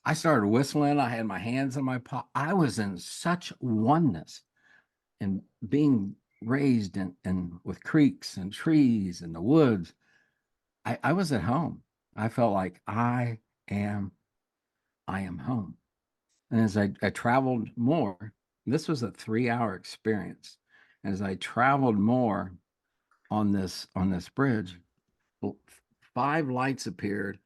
I started whistling. I had my hands in my pocket. I was in such oneness and being raised in with creeks and trees and the woods. I was at home. I felt like am I am home. And as I traveled more, this was a 3 hour experience. As I traveled more on this bridge, five lights appeared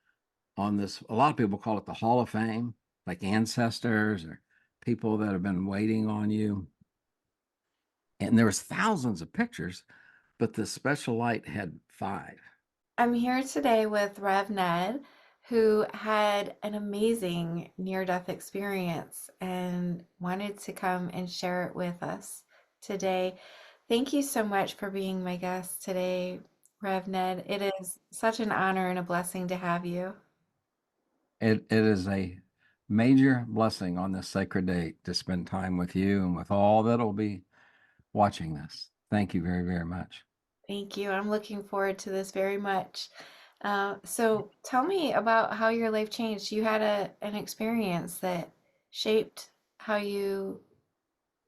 on this. A lot of people call it the Hall of Fame, like ancestors or people that have been waiting on you. And there was thousands of pictures, but the special light had five. I'm here today with Rev Ned, who had an amazing near-death experience and wanted to come and share it with us today. Thank you so much for being my guest today, Rev Ned. It is such an honor and a blessing to have you. It is a major blessing on this sacred day to spend time with you and with all that will be watching this. Thank you very, very much. Thank you. I'm looking forward to this very much. So tell me about how your life changed. You had an experience that shaped how you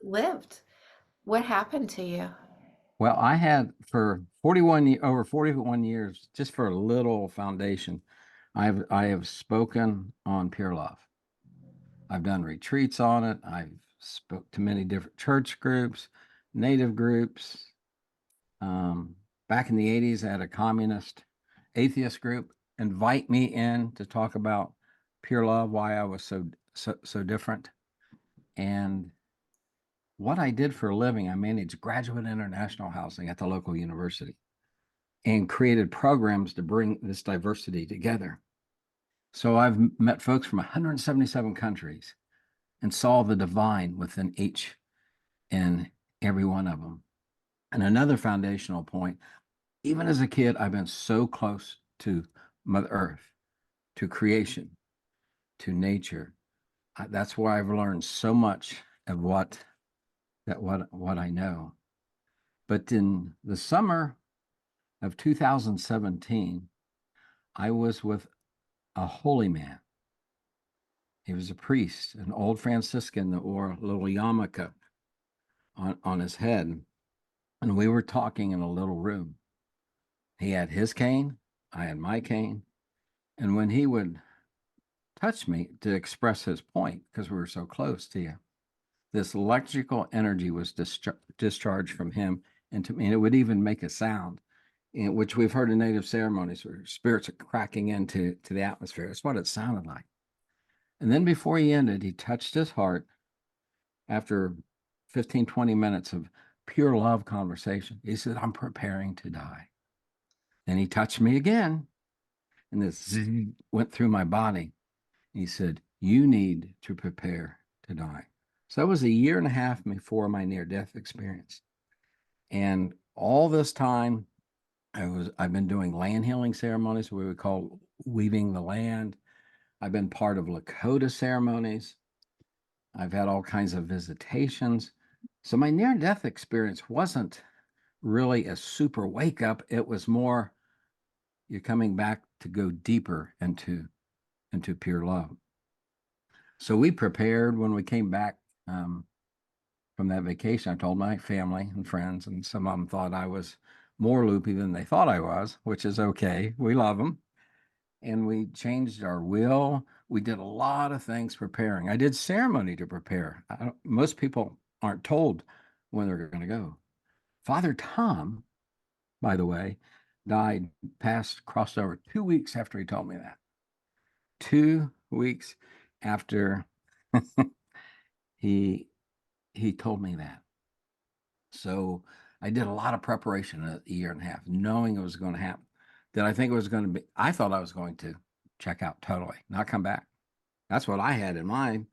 lived. What happened to you? Well, I had for over 41 years, just for a little foundation, I have spoken on pure love. I've done retreats on it. I've spoke to many different church groups, native groups. Um, Back in the 80s, I had a communist atheist group invite me in to talk about pure love, why I was so different. And what I did for a living, I managed graduate international housing at the local university and created programs to bring this diversity together. So I've met folks from 177 countries and saw the divine within each and every one of them. And another foundational point, even as a kid, I've been so close to Mother Earth, to creation, to nature. That's why I've learned so much of what I know. But in the summer of 2017, I was with a holy man. He was a priest, an old Franciscan that wore a little yarmulke on his head. And we were talking in a little room. He had his cane, I had my cane. And when he would touch me to express his point, because we were so close to you, this electrical energy was discharged from him into me. And it would even make a sound, which we've heard in native ceremonies where spirits are cracking into the atmosphere. That's what it sounded like. And then before he ended, he touched his heart after 15, 20 minutes of pure love conversation. He said, I'm preparing to die. Then he touched me again, and this went through my body. He said, you need to prepare to die. So that was a year and a half before my near death experience. And all this time, I've been doing land healing ceremonies, what we would call weaving the land. I've been part of Lakota ceremonies. I've had all kinds of visitations. So my near death experience wasn't really a super wake up. It was more you're coming back to go deeper into pure love. So we prepared when we came back from that vacation. I told my family and friends, and some of them thought I was more loopy than they thought I was, which is okay. We love them. And we changed our will. We did a lot of things preparing. I did ceremony to prepare. Most people aren't told when they're going to go. Father Tom, by the way, crossed over 2 weeks after he told me that. 2 weeks after he he told me that. So I did a lot of preparation a year and a half, knowing it was going to happen. That I think it was going to be, I thought I was going to check out totally, not come back. That's what I had in mind.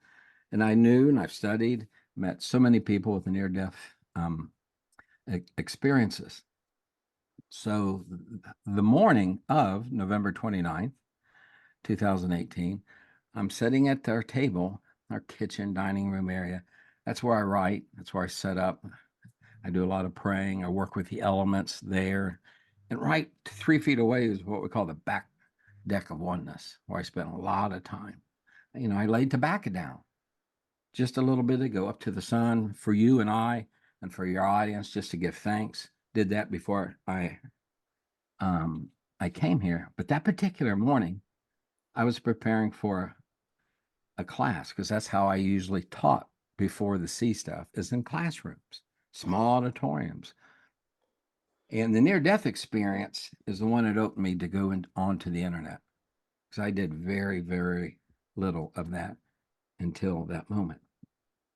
And I knew, and I've studied, met so many people with near death experiences. So the morning of November 29th, 2018, I'm sitting at our table, our kitchen, dining room area. That's where I write. That's where I set up. I do a lot of praying. I work with the elements there. And right 3 feet away is what we call the back deck of oneness, where I spent a lot of time. I laid tobacco down just a little bit ago up to the sun for you and I and for your audience, just to give thanks. Did that before I came here. But that particular morning, I was preparing for a class because that's how I usually taught before the C stuff is in classrooms, small auditoriums. And the near death experience is the one that opened me to go onto the internet because I did very, very little of that until that moment.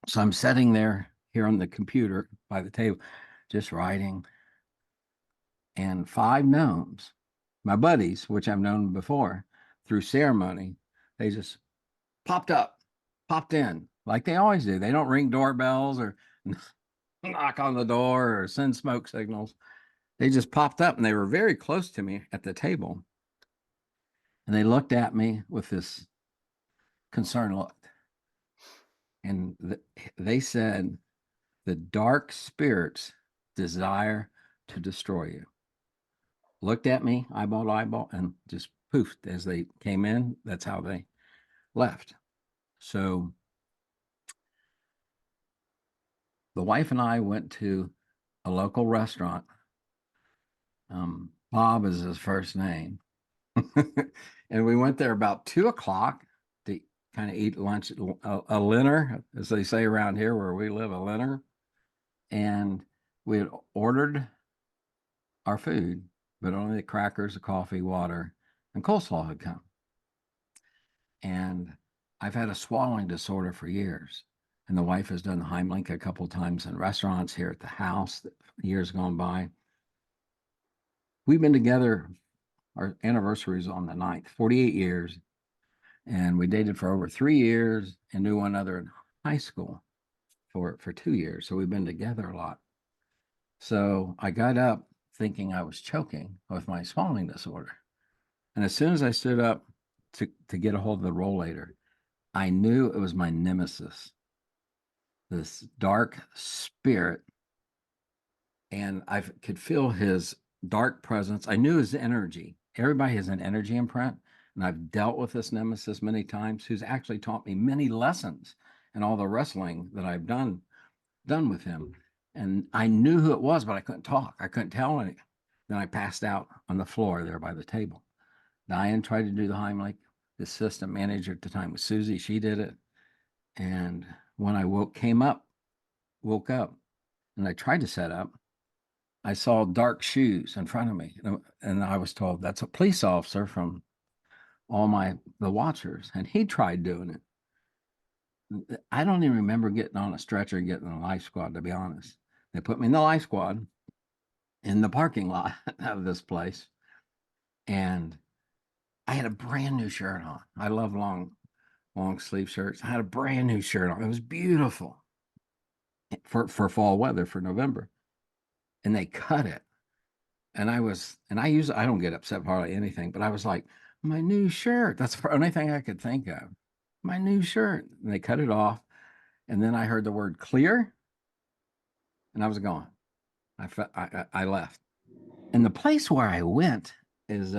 So I'm sitting there here on the computer by the table, just writing, and five gnomes, my buddies, which I've known before through ceremony, they just popped in like they always do. They don't ring doorbells or knock on the door or send smoke signals. They just popped up and they were very close to me at the table. And they looked at me with this concerned look. And they said, the dark spirits desire to destroy you. Looked at me, eyeball to eyeball, and just poofed as they came in. That's how they left. So the wife and I went to a local restaurant. Bob is his first name. And we went there about 2 o'clock to kind of eat lunch, a dinner, as they say around here where we live, a dinner. And we had ordered our food, but only the crackers, the coffee, water, and coleslaw had come. And I've had a swallowing disorder for years. And the wife has done the Heimlich a couple of times in restaurants here at the house, years gone by. We've been together, our anniversary is on the 9th, 48 years. And we dated for over 3 years and knew one another in high school for 2 years. So we've been together a lot. So I got up thinking I was choking with my swallowing disorder. And as soon as I stood up to get a hold of the rollator, I knew it was my nemesis, this dark spirit. And I could feel his dark presence. I knew his energy. Everybody has an energy imprint. And I've dealt with this nemesis many times, who's actually taught me many lessons in all the wrestling that I've done with him. And I knew who it was, but I couldn't talk. I couldn't tell any. Then I passed out on the floor there by the table. Diane tried to do the Heimlich. The assistant manager at the time was Susie. She did it. And when I woke up, and I tried to set up, I saw dark shoes in front of me. And I was told that's a police officer from the watchers. And he tried doing it. I don't even remember getting on a stretcher and getting in the life squad, to be honest. They put me in the life squad in the parking lot of this place. And I had a brand new shirt on. I love long sleeve shirts. I had a brand new shirt on. It was beautiful for fall weather for November. And they cut it. And I don't get upset for hardly anything, but I was like, my new shirt. That's the only thing I could think of. My new shirt. And they cut it off. And then I heard the word clear, and I was gone. I left. And the place where I went is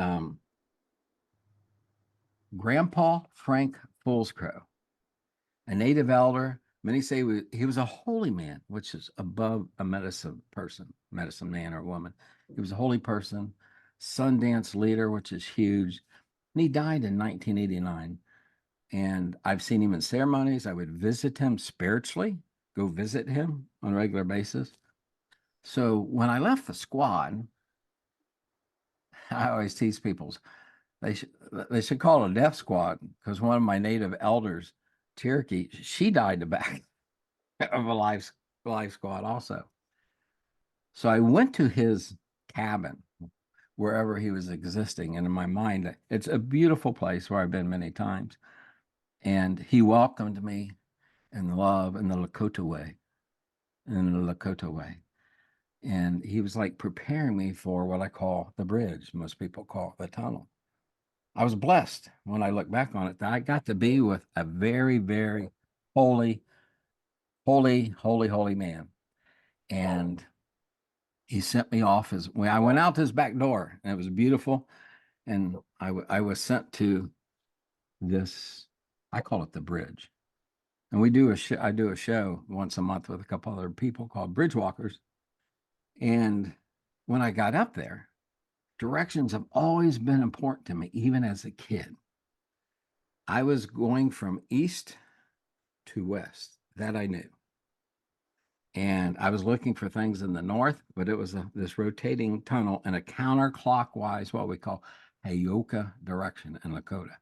Grandpa Frank Foolscrow, a native elder. Many say he was a holy man, which is above a medicine man or woman. He was a holy person, Sundance leader, which is huge. And he died in 1989. And I've seen him in ceremonies. I would visit him spiritually, go visit him on a regular basis. So when I left the squad, I always tease people, they should call it a death squad, because one of my native elders, Cherokee, she died the back of a life squad also. So I went to his cabin, wherever he was existing. And in my mind, it's a beautiful place where I've been many times. And he welcomed me in love in the Lakota way. And he was like preparing me for what I call the bridge. Most people call it the tunnel. I was blessed when I look back on it that I got to be with a very, very holy man. And he sent me off I went out his back door, and it was beautiful. And I was sent to this I call it the bridge. And we do a show, I do a show once a month with a couple other people called Bridge Walkers. And when I got up there, directions have always been important to me, even as a kid. I was going from east to west. That I knew. And I was looking for things in the north, but it was this rotating tunnel in a counterclockwise, what we call Hayoka direction in Lakota.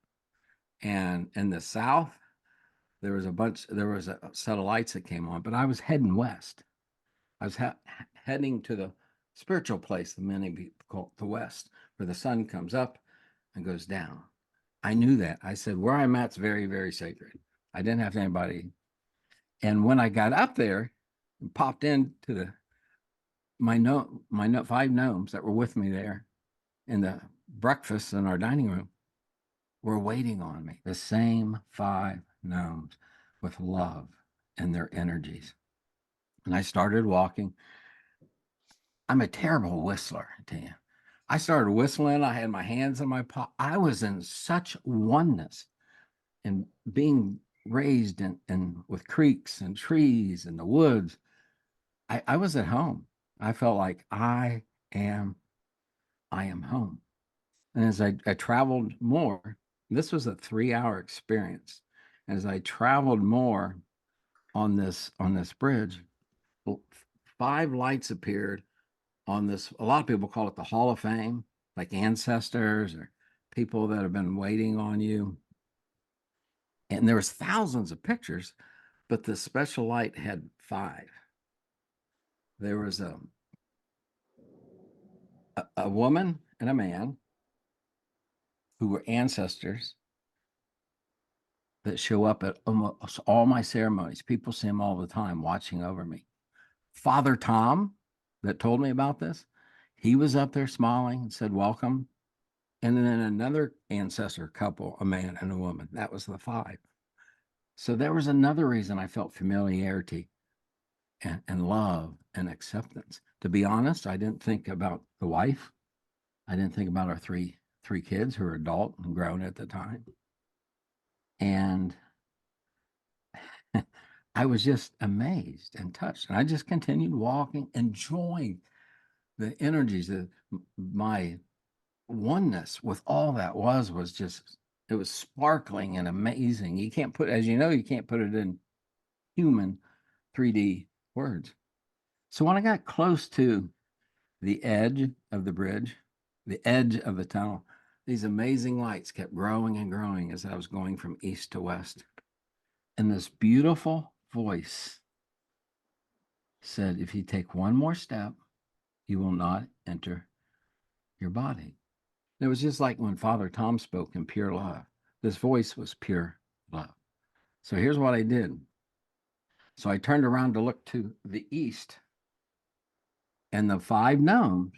And in the south, there was a set of lights that came on, but I was heading west. I was heading to the spiritual place, the many people call the west, where the sun comes up and goes down. I knew that. I said, where I'm at's very, very sacred. I didn't have anybody. And when I got up there and popped into my 5 gnomes that were with me there in the breakfast in our dining room were waiting on me. The same 5 gnomes with love and their energies. And I started walking. I'm a terrible whistler, I tell you. I started whistling. I had my hands in my pocket. I was in such oneness and being raised in with creeks and trees and the woods. I was at home. I felt like I am home. And as I traveled more, this was a 3-hour experience. As I traveled more on this bridge, 5 lights appeared on this. A lot of people call it the Hall of Fame, like ancestors or people that have been waiting on you. And there was thousands of pictures, but the special light had 5. There was a woman and a man who were ancestors that show up at almost all my ceremonies. People see them all the time watching over me. Father Tom, that told me about this, he was up there smiling and said, welcome. And then another ancestor couple, a man and a woman. That was the 5. So there was another reason I felt familiarity and love and acceptance. To be honest, I didn't think about the wife. I didn't think about our three kids who were adult and grown at the time. And I was just amazed and touched. And I just continued walking, enjoying the energies of my oneness with all that was just, it was sparkling and amazing. You can't put, as you know, you can't put it in human 3D words. So when I got close to the edge of the bridge, the edge of the tunnel, these amazing lights kept growing and growing as I was going from east to west. And this beautiful voice said, if you take one more step, you will not enter your body. And it was just like when Father Tom spoke in pure love. This voice was pure love. So here's what I did. So I turned around to look to the east, and the 5 gnomes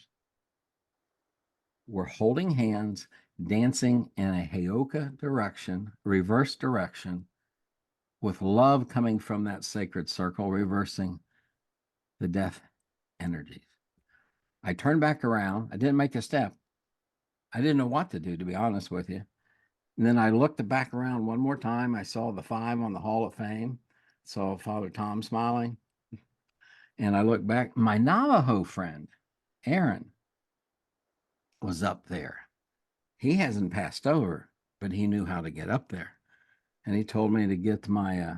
were holding hands, dancing in a Hayoka direction, reverse direction, with love coming from that sacred circle, reversing the death energies. I turned back around. I didn't make a step. I didn't know what to do, to be honest with you. And then I looked back around one more time. I saw the 5 on the Hall of Fame, saw Father Tom smiling. And I looked back. My Navajo friend, Aaron, was up there. He hasn't passed over, but he knew how to get up there. And he told me to get my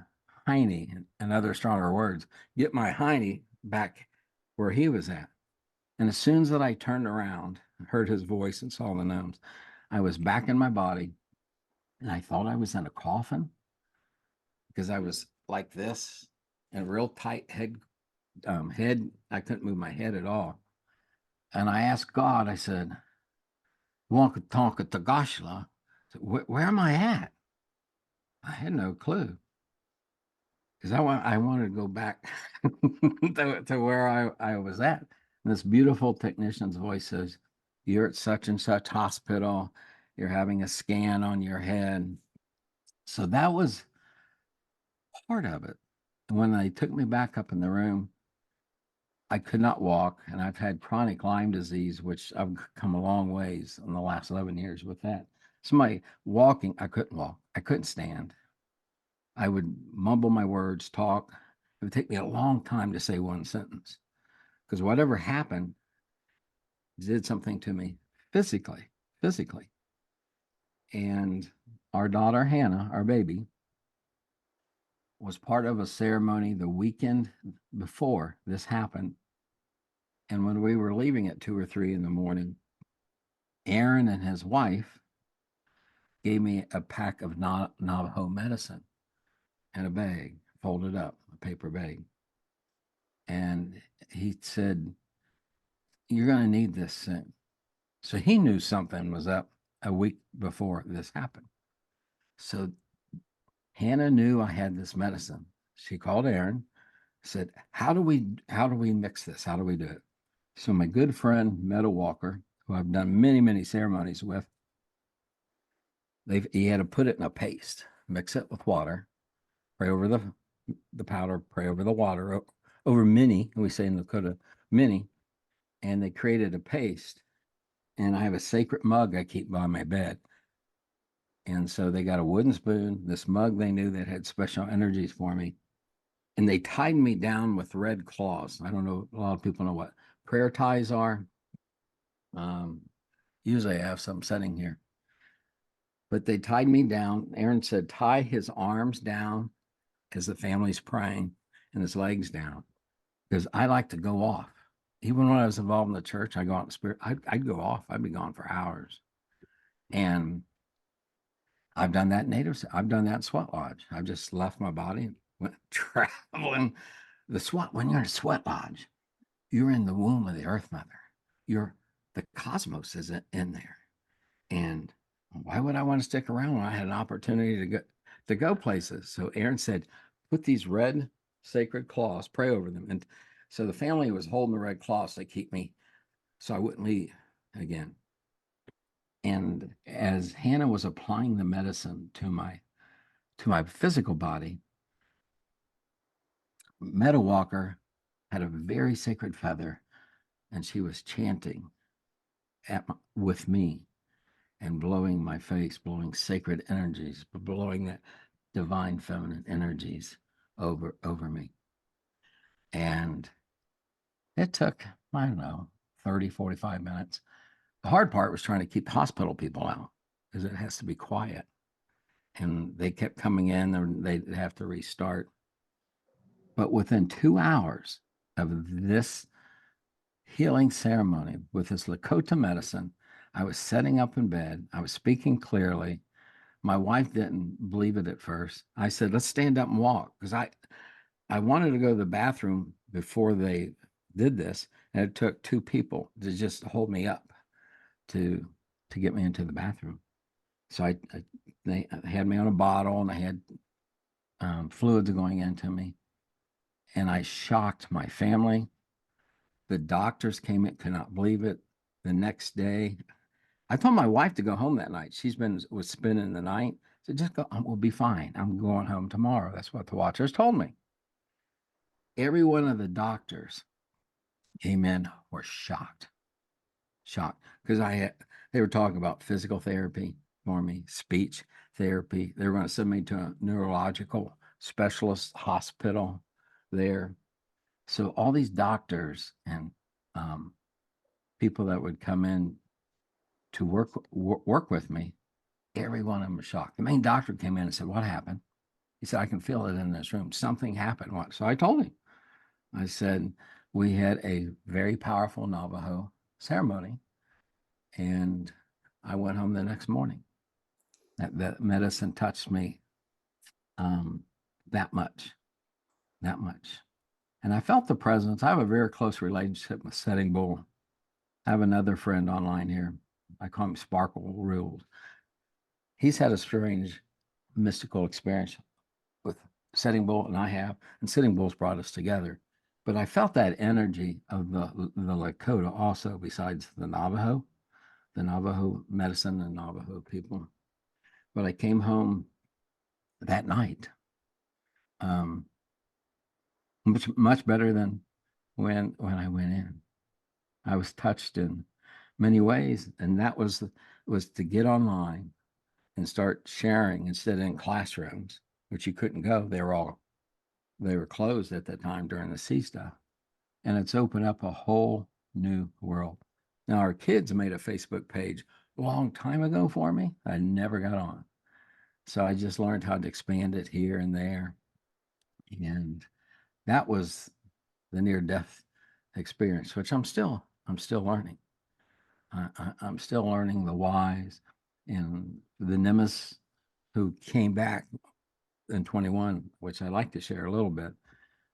hiney, and other stronger words, get my hiney back where he was at. And as soon as that I turned around, heard his voice and saw the gnomes, I was back in my body, and I thought I was in a coffin because I was like this and real tight head. I couldn't move my head at all. And I asked God, I said, Wonka Tonka Tagashla, where am I at? I had no clue because I wanted to go back to where I was at. And this beautiful technician's voice says, you're at such and such hospital. You're having a scan on your head. So that was part of it. And when they took me back up in the room, I could not walk. And I've had chronic Lyme disease, which I've come a long ways in the last 11 years with that. So my walking, I couldn't walk. I couldn't stand. I would mumble my words, talk. It would take me a long time to say one sentence because whatever happened did something to me physically, physically. And our daughter, Hannah, our baby, was part of a ceremony the weekend before this happened. And when we were leaving at 2 or 3 in the morning, Aaron and his wife gave me a pack of Navajo medicine in a bag, folded up, a paper bag. And he said, "You're going to need this soon." So he knew something was up a week before this happened. So Hannah knew I had this medicine. She called Aaron, said, how do we mix this? How do we do it? So my good friend, Meadow Walker, who I've done many, many ceremonies with, he had to put it in a paste, mix it with water, pray over the powder, pray over the water, over mini, we say in Lakota, mini, and they created a paste. And I have a sacred mug I keep by my bed. And so they got a wooden spoon, this mug they knew that had special energies for me. And they tied me down with red cloths. I don't know, a lot of people know what prayer ties are. Um, Usually I have some sitting here. But they tied me down. Aaron said, tie his arms down as the family's praying and his legs down. Because I like to go off. Even when I was involved in the church, I go out in spirit. I'd go off. I'd be gone for hours. And I've done that I've done that in sweat lodge. I've just left my body and went traveling. When you're in a sweat lodge, you're in the womb of the Earth Mother. The cosmos is in there. And why would I want to stick around when I had an opportunity to go places? So Aaron said, put these red sacred cloths, pray over them. And so the family was holding the red cloths to keep me so I wouldn't leave again. And as Hannah was applying the medicine to my physical body, Meadow Walker had a very sacred feather, and she was chanting with me and blowing my face, blowing sacred energies, blowing that divine feminine energies over me. And it took, I don't know, 30, 45 minutes. The hard part was trying to keep hospital people out because it has to be quiet. And they kept coming in and they'd have to restart. But within 2 hours of this healing ceremony with this Lakota medicine, I was sitting up in bed. I was speaking clearly. My wife didn't believe it at first. I said, let's stand up and walk because I wanted to go to the bathroom before they did this. And it took 2 people to just hold me up to get me into the bathroom. So they had me on a bottle and I had fluids going into me. And I shocked my family. The doctors came in, could not believe it. The next day, I told my wife to go home that night. Was spending the night. So just go, we'll be fine. I'm going home tomorrow. That's what the watchers told me. Every one of the doctors came in were shocked because they were talking about physical therapy for me, speech therapy. They were going to send me to a neurological specialist hospital there. So all these doctors and people that would come in to work with me, every one of them was shocked. The main doctor came in and said, "What happened?" He said, "I can feel it in this room. Something happened." What? So I told him. I said, "We had a very powerful Navajo ceremony, and I went home the next morning. That medicine touched me that much, that much." And I felt the presence. I have a very close relationship with Setting Bull. I have another friend online here. I call him Sparkle Rules. He's had a strange mystical experience with Setting Bull, and I have, and Sitting Bull's brought us together. But I felt that energy of the Lakota also, besides the Navajo medicine and Navajo people. But I came home that night, um, much better than when I went in. I was touched in many ways, and that was to get online and start sharing instead of in classrooms which you couldn't go. They were closed at the time during the sea stuff. And it's opened up a whole new world. Now our kids made a Facebook page a long time ago for me. I never got on. So I just learned how to expand it here and there. And that was the near death experience, which I'm still learning. I'm still learning the whys, and the Nemesis who came back in 21, which I like to share a little bit,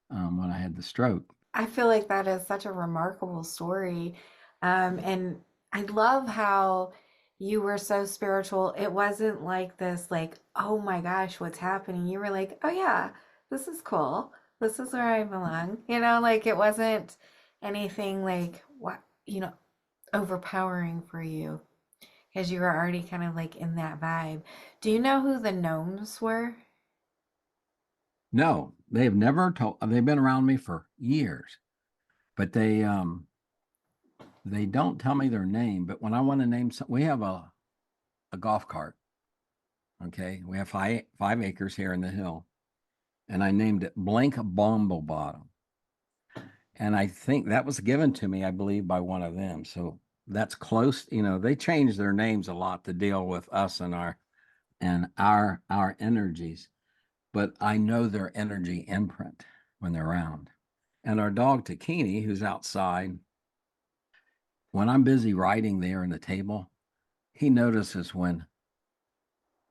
when I had the stroke. I feel like that is such a remarkable story. And I love how you were so spiritual. It wasn't like this, like, oh my gosh, what's happening? You were like, oh yeah, this is cool. This is where I belong. Like it wasn't anything like what, overpowering for you because you were already kind of like in that vibe. Do you know who the gnomes were? No, they've never told. They've been around me for years, but they don't tell me their name. But when I want to name some, we have a golf cart. Okay, we have five acres here in the hill, and I named it Blank Bumble Bottom. And I think that was given to me, I believe, by one of them. So that's close. They change their names a lot to deal with us and our energies, but I know their energy imprint when they're around. And our dog Takini, who's outside, when I'm busy writing there in the table, he notices when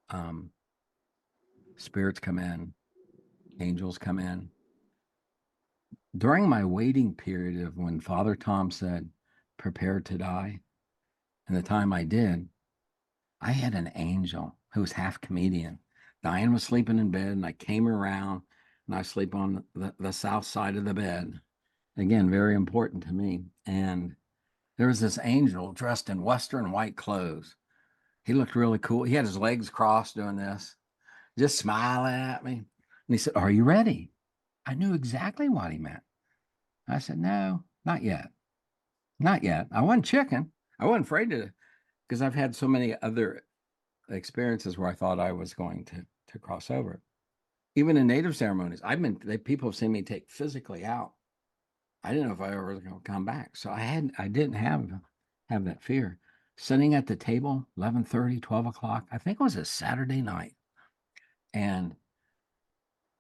um, spirits come in, angels come in. During my waiting period of when Father Tom said, prepare to die, and the time I did, I had an angel who was half comedian. Diane was sleeping in bed, and I came around, and I sleep on the south side of the bed. Again, very important to me. And there was this angel dressed in Western white clothes. He looked really cool. He had his legs crossed doing this, just smiling at me. And he said, are you ready? I knew exactly what he meant. I said, no, not yet. Not yet. I wasn't chicken. I wasn't afraid to, because I've had so many other experiences where I thought I was going to cross over. Even in native ceremonies, people have seen me take physically out. I didn't know if I ever was going to come back. So I didn't have that fear. Sitting at the table, 11:30, 12 o'clock, I think it was a Saturday night. And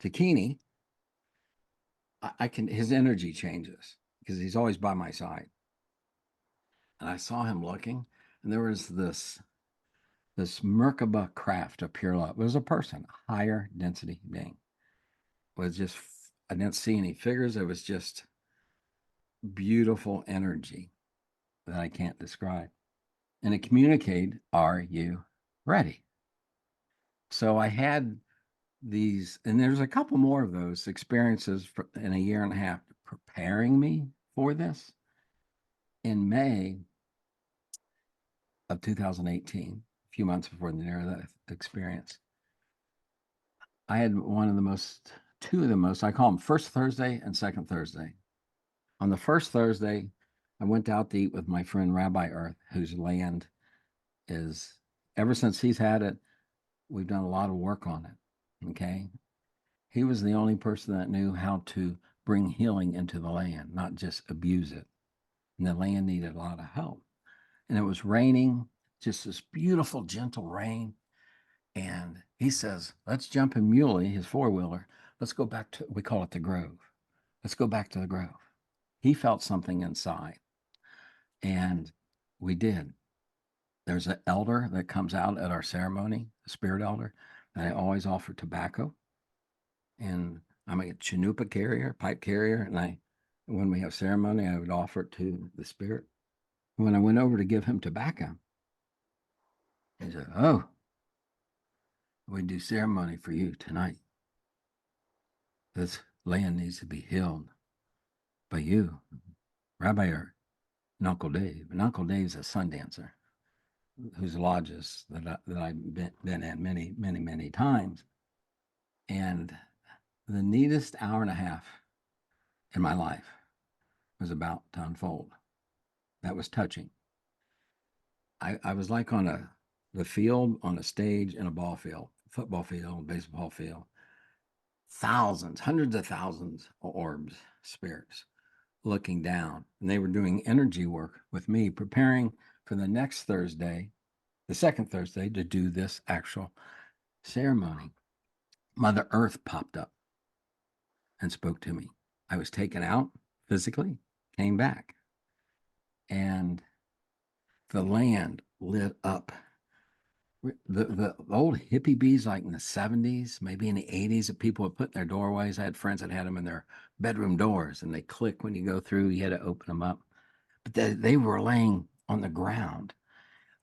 Takini, his energy changes because he's always by my side. And I saw him looking, and there was this Merkaba craft of pure love. It was a person, a higher density being. It was just, I didn't see any figures. It was just beautiful energy that I can't describe. And it communicated, are you ready? So I had these, and there's a couple more of those experiences in a year and a half preparing me for this. In May of 2018, a few months before the near death experience, I had two of the most, I call them first Thursday and second Thursday. On the first Thursday, I went out to eat with my friend Rabbi Earth, whose land is, ever since he's had it, we've done a lot of work on it. Okay. He was the only person that knew how to bring healing into the land, not just abuse it. And the land needed a lot of help. And it was raining, just this beautiful, gentle rain. And he says, let's jump in Muley, his four-wheeler. Let's go back to, we call it the Grove. Let's go back to the Grove. He felt something inside. And we did. There's an elder that comes out at our ceremony, a spirit elder, and I always offer tobacco. And I'm a chanupa carrier, pipe carrier, and when we have ceremony, I would offer it to the spirit. When I went over to give him tobacco, he said, oh, we do ceremony for you tonight. This land needs to be healed by you, Rabbi and Uncle Dave. And Uncle Dave's a sun dancer whose lodges that I've been at many, many, many times. And the neatest hour and a half in my life was about to unfold. That was touching. I was like on the field, on a stage in a ball field, football field, baseball field. thousands, hundreds of thousands of orbs, spirits looking down. And they were doing energy work with me, preparing for the next Thursday, the second Thursday, to do this actual ceremony. Mother Earth popped up and spoke to me. I was taken out physically, came back, and the land lit up. The old hippie bees, like in the 70s, maybe in the 80s, that people would put in their doorways. I had friends that had them in their bedroom doors, and they click when you go through. You had to open them up. But they were laying on the ground,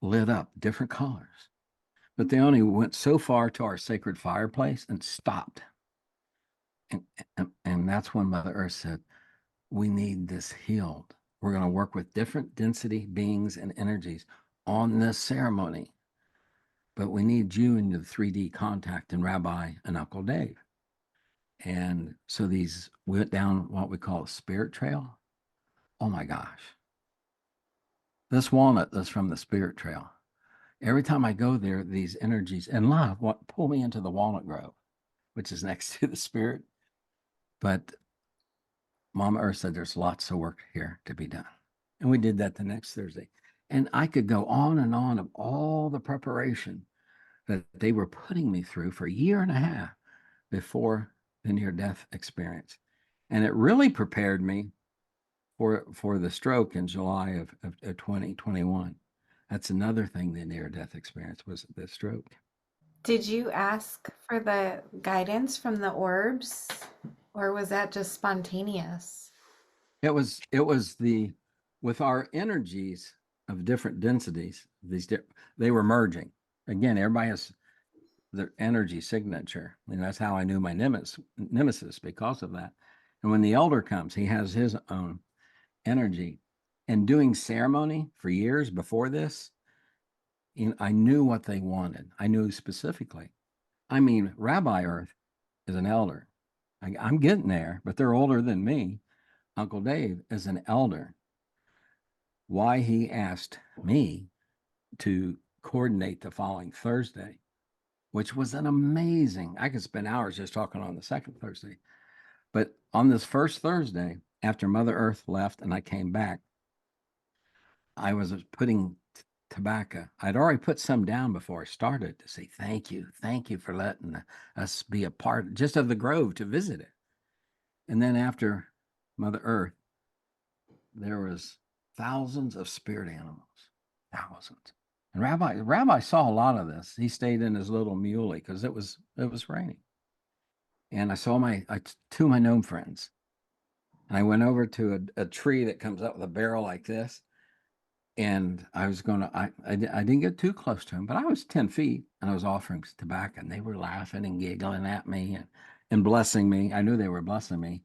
lit up, different colors. But they only went so far to our sacred fireplace and stopped. And that's when Mother Earth said, we need this healed. We're going to work with different density beings and energies on this ceremony. But we need you in the 3D contact and Rabbi and Uncle Dave. And so these went down what we call a spirit trail. Oh my gosh. This walnut is from the spirit trail. Every time I go there, these energies and love what pull me into the walnut grove, which is next to the spirit. But Mama Earth said there's lots of work here to be done. And we did that the next Thursday. And I could go on and on of all the preparation that they were putting me through for a year and a half before the near-death experience. And it really prepared me for the stroke in July of 2021. That's another thing, the near-death experience was the stroke. Did you ask for the guidance from the orbs, or was that just spontaneous? It was with our energies of different densities, they were merging. Again, everybody has their energy signature. And that's how I knew my nemesis because of that. And when the elder comes, he has his own energy. And doing ceremony for years before this, I knew what they wanted. I knew specifically. I mean, Rabbi Earth is an elder. I'm getting there, but they're older than me. Uncle Dave is an elder. Why he asked me to coordinate the following Thursday, which was an amazing, I could spend hours just talking on the second Thursday. But on this first Thursday, after Mother Earth left and I came back, I was putting tobacco. I'd already put some down before I started to say, thank you for letting us be a part just of the grove to visit it. And then after Mother Earth, there was thousands of spirit animals, thousands. And Rabbi saw a lot of this. He stayed in his little muley because it was raining. And I saw two of my gnome friends. And I went over to a tree that comes up with a barrel like this. And I was going to, I didn't get too close to him, but I was 10 feet and I was offering tobacco and they were laughing and giggling at me and blessing me. I knew they were blessing me.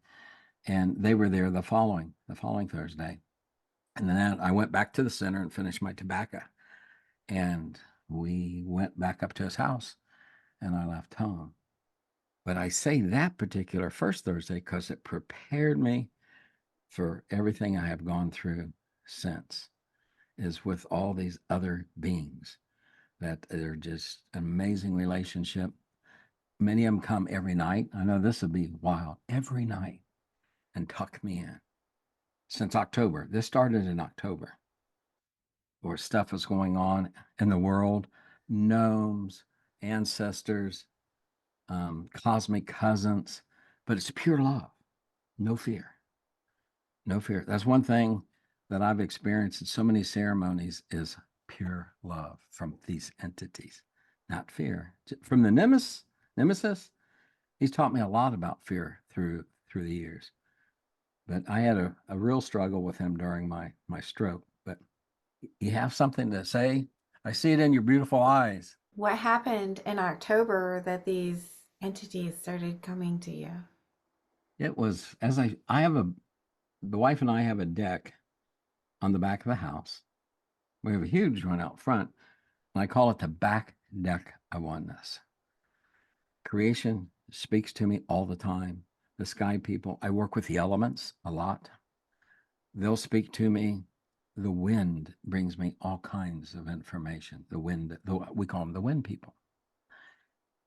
And they were there the following Thursday. And then I went back to the center and finished my tobacco. And we went back up to his house and I left home. But I say that particular first Thursday because it prepared me for everything I have gone through since, is with all these other beings that are just an amazing relationship. Many of them come every night. I know this would be wild, every night, and tuck me in. Since October, this started in October, where stuff was going on in the world, gnomes, ancestors, cosmic cousins, but it's pure love, no fear. No fear. That's one thing that I've experienced in so many ceremonies is pure love from these entities, not fear. From the Nemesis, he's taught me a lot about fear through the years. But I had a real struggle with him during my stroke. But you have something to say? I see it in your beautiful eyes. What happened in October that these entities started coming to you? It was as I have the wife and I have a deck on the back of the house. We have a huge one out front, and I call it the back deck of oneness. Creation speaks to me all the time. The sky people, I work with the elements a lot. They'll speak to me. The wind brings me all kinds of information. The wind, we call them the wind people.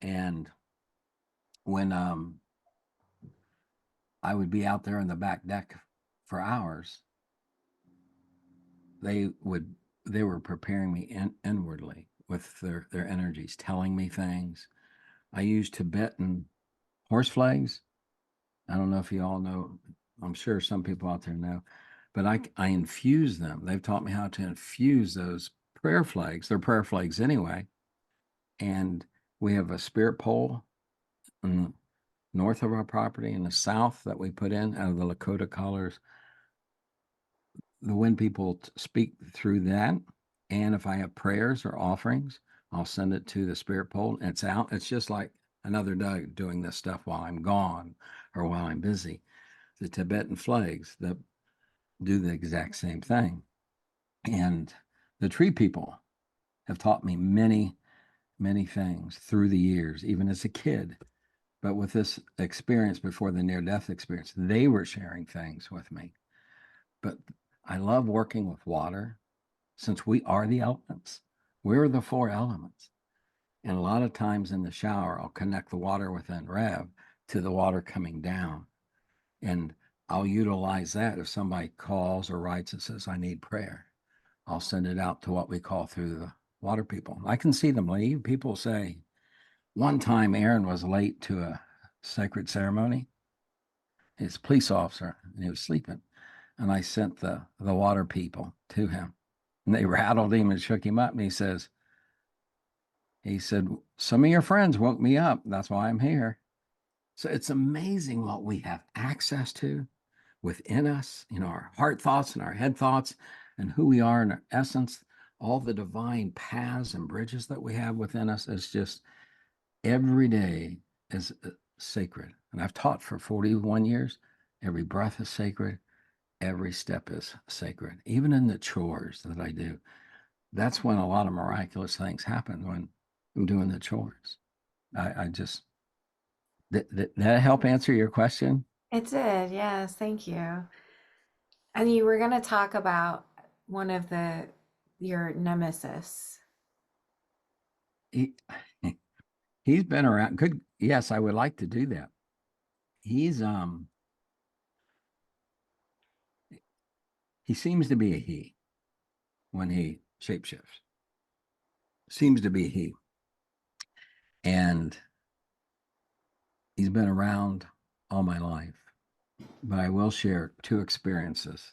And when I would be out there in the back deck for hours. They were preparing me inwardly with their energies, telling me things. I used Tibetan horse flags. I don't know if you all know. I'm sure some people out there know, but I infuse them. They've taught me how to infuse those prayer flags. They're prayer flags anyway. And we have a spirit pole in north of our property, in the south, that we put in out of the Lakota colors. When people speak through that, and if I have prayers or offerings, I'll send it to the spirit pole. And it's out. It's just like another Doug doing this stuff while I'm gone or while I'm busy. The Tibetan flags that do the exact same thing. And the tree people have taught me many, many things through the years, even as a kid. But with this experience before the near death experience, they were sharing things with me. But I love working with water since we are the elements. We're the four elements. And a lot of times in the shower, I'll connect the water within Rev to the water coming down. And I'll utilize that if somebody calls or writes and says, I need prayer. I'll send it out to what we call through the water people. I can see them leave. People say, one time Aaron was late to a sacred ceremony. His police officer, and he was sleeping. And I sent the water people to him. And they rattled him and shook him up. And he said, some of your friends woke me up. That's why I'm here. So it's amazing what we have access to within us, our heart thoughts and our head thoughts, and who we are in our essence. All the divine paths and bridges that we have within us is just every day is sacred. And I've taught for 41 years. Every breath is sacred. Every step is sacred. Even in the chores that I do, that's when a lot of miraculous things happen, when I'm doing the chores. I just, that help answer your question? It did, yes, thank you. And you were going to talk about one of your nemesis. He, he's been around. Good. Yes, I would like to do that. He's, he seems to be a he when he shapeshifts. Seems to be a he. And he's been around all my life. But I will share two experiences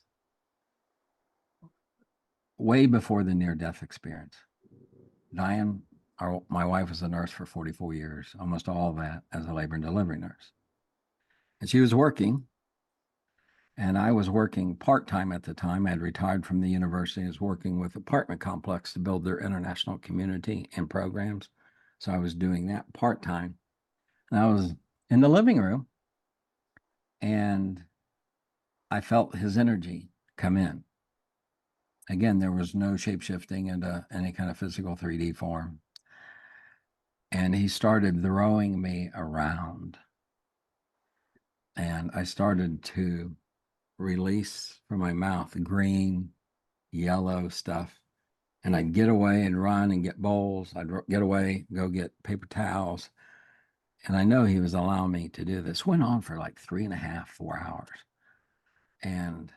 way before the near-death experience. Diane, my wife, was a nurse for 44 years, almost all of that as a labor and delivery nurse. And she was working, and I was working part-time at the time. I had retired from the university. I was working with apartment complex to build their international community and programs. So I was doing that part-time. And I was in the living room, and I felt his energy come in. Again, there was no shape-shifting into any kind of physical 3D form. And he started throwing me around. And I started to release from my mouth green, yellow stuff. And I'd get away and run and get bowls. I'd get away, go get paper towels. And I know he was allowing me to do this. Went on for like 3.5, 4 hours. And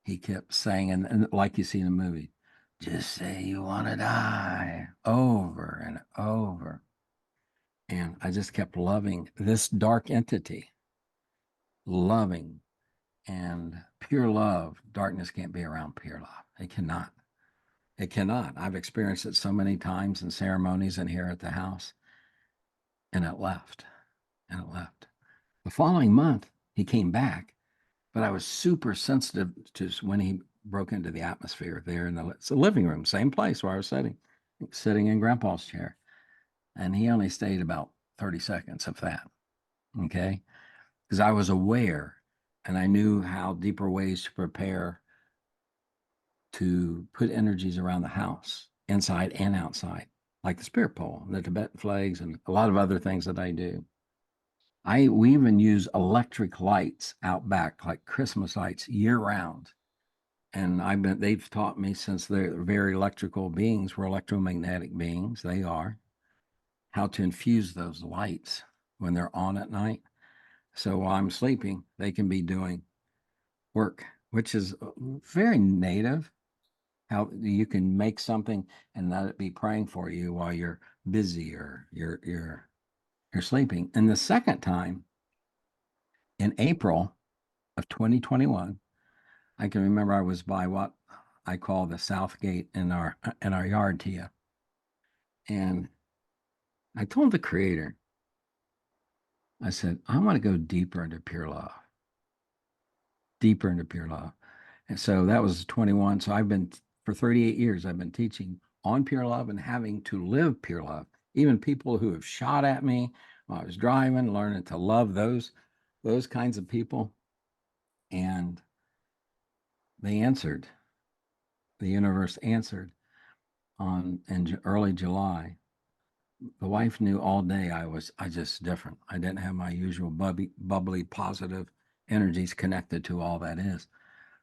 he kept saying, and like you see in the movie, just say you want to die, over and over. And I just kept loving this dark entity, loving, and pure love. Darkness can't be around pure love. It cannot. It cannot. I've experienced it so many times in ceremonies and here at the house. And it left. And it left. The following month, he came back, but I was super sensitive to when he broke into the atmosphere there in the living room, same place where I was sitting in Grandpa's chair. And he only stayed about 30 seconds of that. Okay. Because I was aware and I knew how deeper ways to prepare to put energies around the house, inside and outside, like the spirit pole, the Tibetan flags, and a lot of other things that I do. We even use electric lights out back, like Christmas lights, year round. And they've taught me, since they're very electrical beings, we're electromagnetic beings, they are, how to infuse those lights when they're on at night. So while I'm sleeping, they can be doing work, which is very native. How you can make something and let it be praying for you while you're busy or you're sleeping. And the second time in April of 2021, I can remember I was by what I call the south gate in our yard, Tia. And I told the creator, I said, I want to go deeper into pure love, deeper into pure love. And so that was 21. So I've been, for 38 years, I've been teaching on pure love and having to live pure love. Even people who have shot at me while I was driving, learning to love those kinds of people. And they answered, the universe answered in early July. The wife knew all day I just different. I didn't have my usual bubbly, positive energies connected to all that is.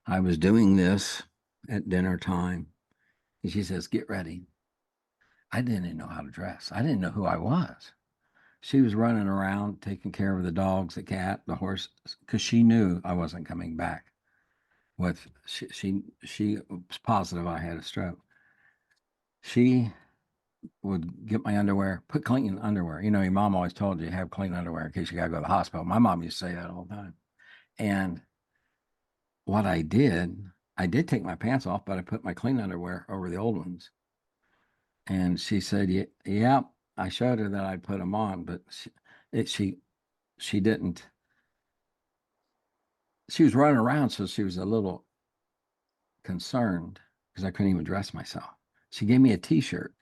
I was doing this at dinner time, and she says, "Get ready." I didn't even know how to dress. I didn't know who I was. She was running around taking care of the dogs, the cat, the horse, because she knew I wasn't coming back. With she was positive I had a stroke. She would get my underwear, put clean underwear. You know, your mom always told you have clean underwear in case you got to go to the hospital. My mom used to say that all the time. And what I did take my pants off, but I put my clean underwear over the old ones. And she said, "Yeah." I showed her that I put them on, but she didn't. She was running around, so she was a little concerned because I couldn't even dress myself. She gave me a T-shirt,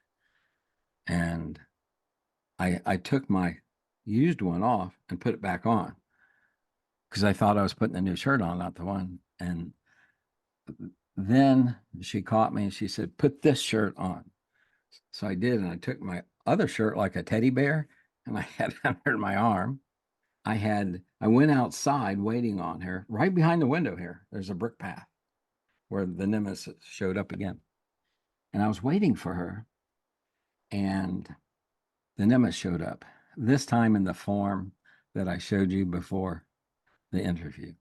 and I took my used one off and put it back on because I thought I was putting the new shirt on, not the one. And then she caught me and she said, "Put this shirt on." So I did, and I took my other shirt like a teddy bear, and I had it under my arm. I went outside waiting on her right behind the window here. There's a brick path where the Nemesis showed up again. And I was waiting for her, and the Nemesis showed up, this time in the form that I showed you before the interview.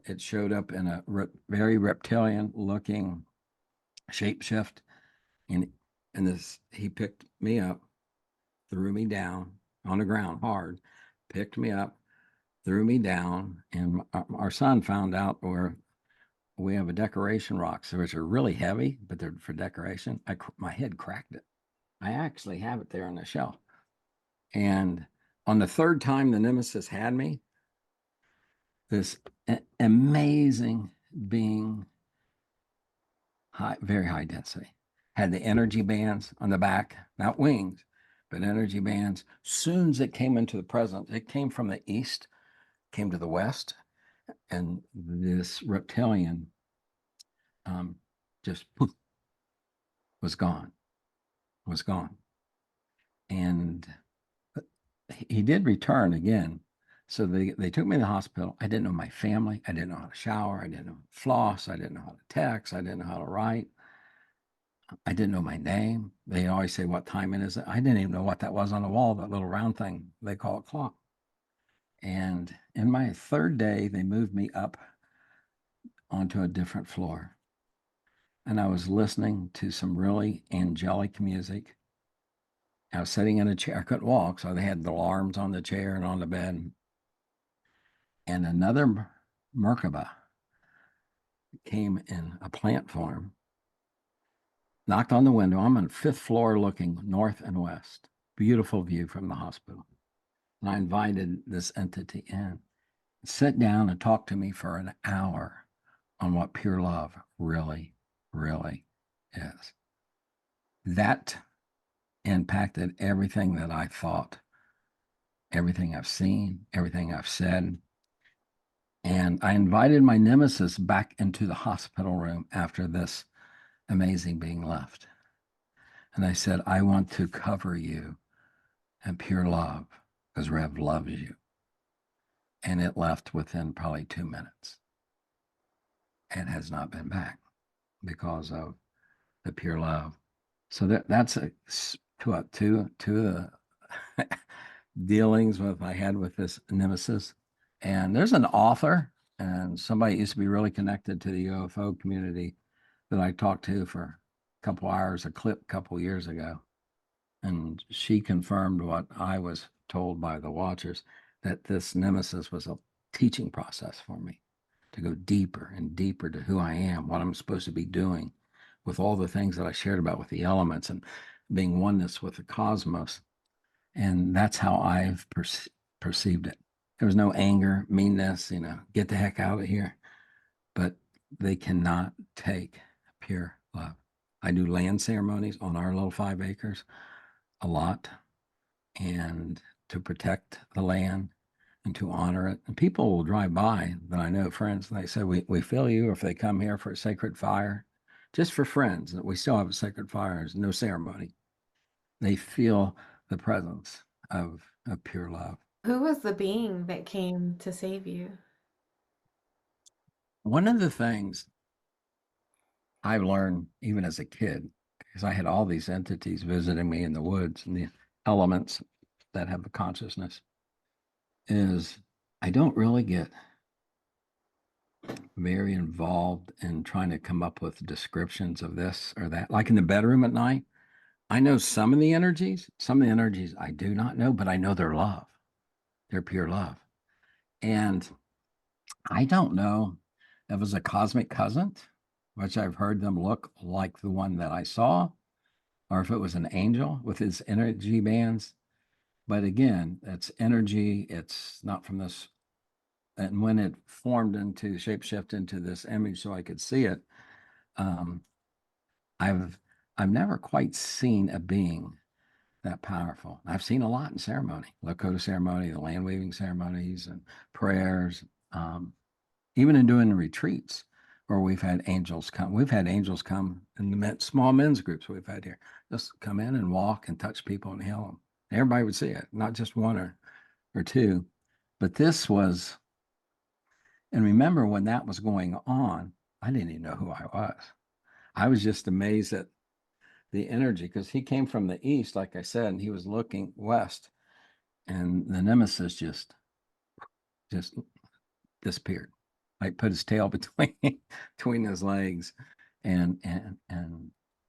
It showed up in a very reptilian looking shapeshift. And, he picked me up, threw me down on the ground hard, picked me up, threw me down. And our son found out where we have a decoration rocks, which are really heavy, but they're for decoration. My head cracked it. I actually have it there on the shelf. And on the third time the Nemesis had me, this amazing being, very high density, had the energy bands on the back, not wings, but energy bands. Soon as it came into the present, it came from the east, came to the west, and this reptilian just poof, was gone, was gone. And he did return again. So they took me to the hospital. I didn't know my family. I didn't know how to shower. I didn't know how to floss. I didn't know how to text. I didn't know how to write. I didn't know my name. They always say, "What time it is?" I didn't even know what that was on the wall, that little round thing they call a clock. And in my third day, they moved me up onto a different floor. And I was listening to some really angelic music. I was sitting in a chair. I couldn't walk, so they had the alarms on the chair and on the bed. And another Merkaba came in a plant form, knocked on the window. I'm on the fifth floor looking north and west. Beautiful view from the hospital. And I invited this entity in, sit down and talk to me for an hour on what pure love really, really is. That impacted everything that I thought, everything I've seen, everything I've said. And I invited my Nemesis back into the hospital room after this amazing being left. And I said, "I want to cover you in pure love because Rev loves you." And it left within probably 2 minutes and has not been back because of the pure love. So that's two of the dealings with I had with this Nemesis. And there's an author and somebody used to be really connected to the UFO community that I talked to for a couple hours, a clip a couple years ago. And she confirmed what I was told by the watchers, that this Nemesis was a teaching process for me to go deeper and deeper to who I am, what I'm supposed to be doing with all the things that I shared about with the elements and being oneness with the cosmos. And that's how I've perceived it. There was no anger, meanness, get the heck out of here. But they cannot take pure love. I do land ceremonies on our little 5 acres a lot, and to protect the land and to honor it. And people will drive by that I know, friends, and they say, we feel you if they come here for a sacred fire, just for friends, that we still have a sacred fire, there's no ceremony. They feel the presence of pure love. Who was the being that came to save you? One of the things I learned even as a kid, because I had all these entities visiting me in the woods and the elements that have a consciousness, is I don't really get very involved in trying to come up with descriptions of this or that. Like in the bedroom at night, I know some of the energies, I do not know, but I know they're love. They're pure love. And I don't know if it was a cosmic cousin, which I've heard them look like the one that I saw, or if it was an angel with his energy bands. But again, it's energy, it's not from this. And when it formed into shapeshift into this image so I could see it, um, I've I've never quite seen a being that powerful. I've seen a lot in ceremony, Lakota ceremony, the land weaving ceremonies and prayers, even in doing the retreats where we've had angels come. We've had angels come in the small men's groups we've had here, just come in and walk and touch people and heal them. Everybody would see it, not just one or two. But this was, and remember when that was going on, I didn't even know who I was. I was just amazed at the energy because he came from the east, like I said, and he was looking west, and the Nemesis just disappeared. Like put his tail between his legs and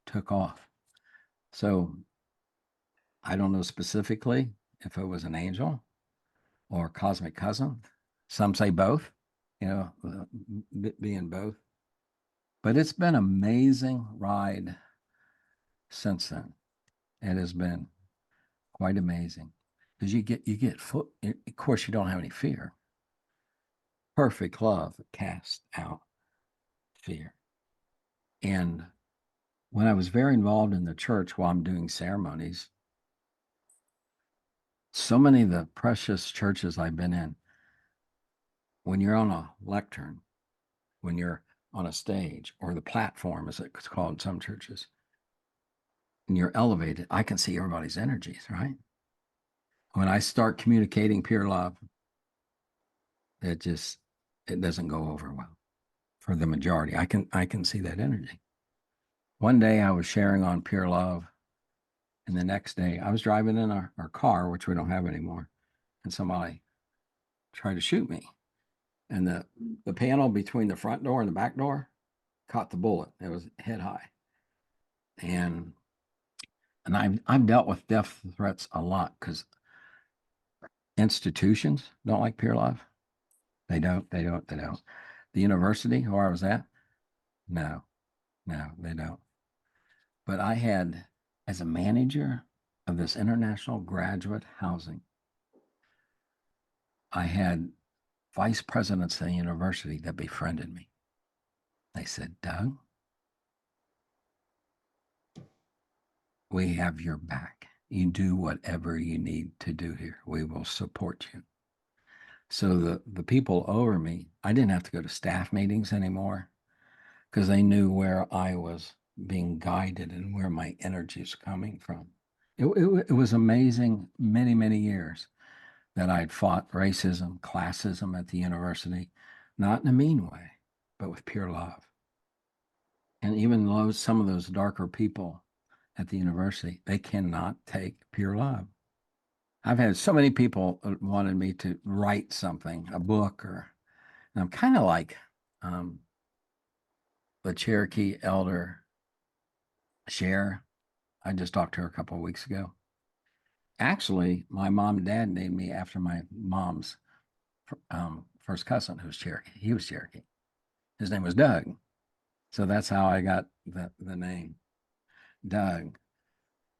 took off. So I don't know specifically if it was an angel or cosmic cousin. Some say both, being both. But it's been an amazing ride since then. It has been quite amazing because you get foot. Of course, you don't have any fear. Perfect love casts out fear. And when I was very involved in the church while I'm doing ceremonies, so many of the precious churches I've been in, when you're on a lectern, when you're on a stage or the platform, as it's called in some churches, and you're elevated, I can see everybody's energies, right? When I start communicating pure love, it doesn't go over well for the majority. I can see that energy. One day I was sharing on pure love, and the next day I was driving in our car, which we don't have anymore, and somebody tried to shoot me. And the panel between the front door and the back door caught the bullet. It was head high. And I've dealt with death threats a lot because institutions don't like pure love. They don't. The university where I was at, no, they don't. But I had, as a manager of this international graduate housing, I had vice presidents of the university that befriended me. They said, Doug, we have your back. You do whatever you need to do here. We will support you. So the people over me, I didn't have to go to staff meetings anymore because they knew where I was being guided and where my energy is coming from. It was amazing many, many years that I'd fought racism, classism at the university, not in a mean way, but with pure love. And even though some of those darker people at the university, they cannot take pure love. I've had so many people wanted me to write something, a book, and I'm kind of like um, the Cherokee elder Cher. I just talked to her a couple of weeks ago. Actually, my mom and dad named me after my mom's first cousin, who was Cherokee. He was Cherokee. His name was Doug. So that's how I got the name Doug.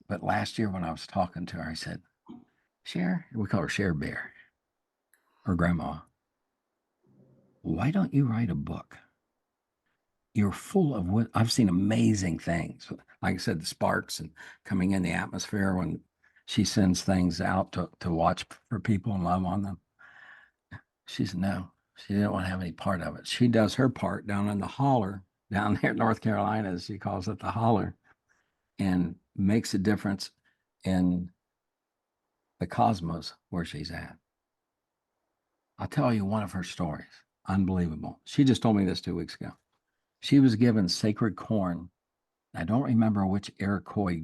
But last year when I was talking to her, I said, Cher, we call her Cher Bear, her grandma. Why don't you write a book? You're full of what I've seen amazing things. Like I said, the sparks and coming in the atmosphere when she sends things out to watch for people and love on them. She said, no, she didn't want to have any part of it. She does her part down in the holler, down there in North Carolina, as she calls it, the holler, and makes a difference in the cosmos where she's at. I'll tell you one of her stories. Unbelievable. She just told me this 2 weeks ago. She was given sacred corn. I don't remember which Iroquois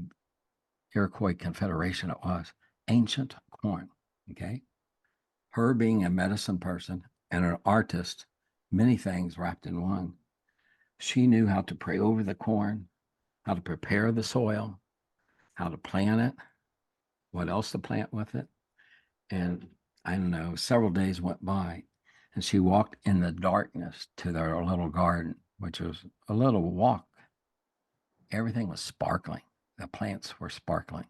confederation it was. Ancient corn. Okay. Her being a medicine person and an artist, many things wrapped in one. She knew how to pray over the corn, how to prepare the soil, how to plant it, what else to plant with it. And I don't know, several days went by and she walked in the darkness to their little garden, which was a little walk. Everything was sparkling. The plants were sparkling.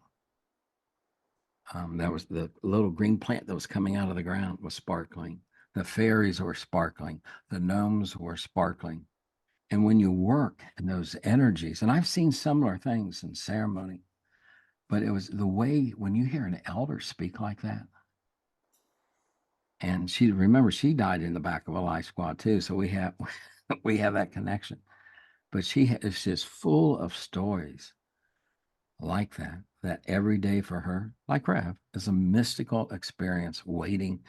That was the little green plant that was coming out of the ground was sparkling. The fairies were sparkling. The gnomes were sparkling. And when you work in those energies, and I've seen similar things in ceremony, but it was the way when you hear an elder speak like that, and she died in the back of a life squad too, so we have we have that connection. But she is just full of stories like that every day for her, like Rev, is a mystical experience waiting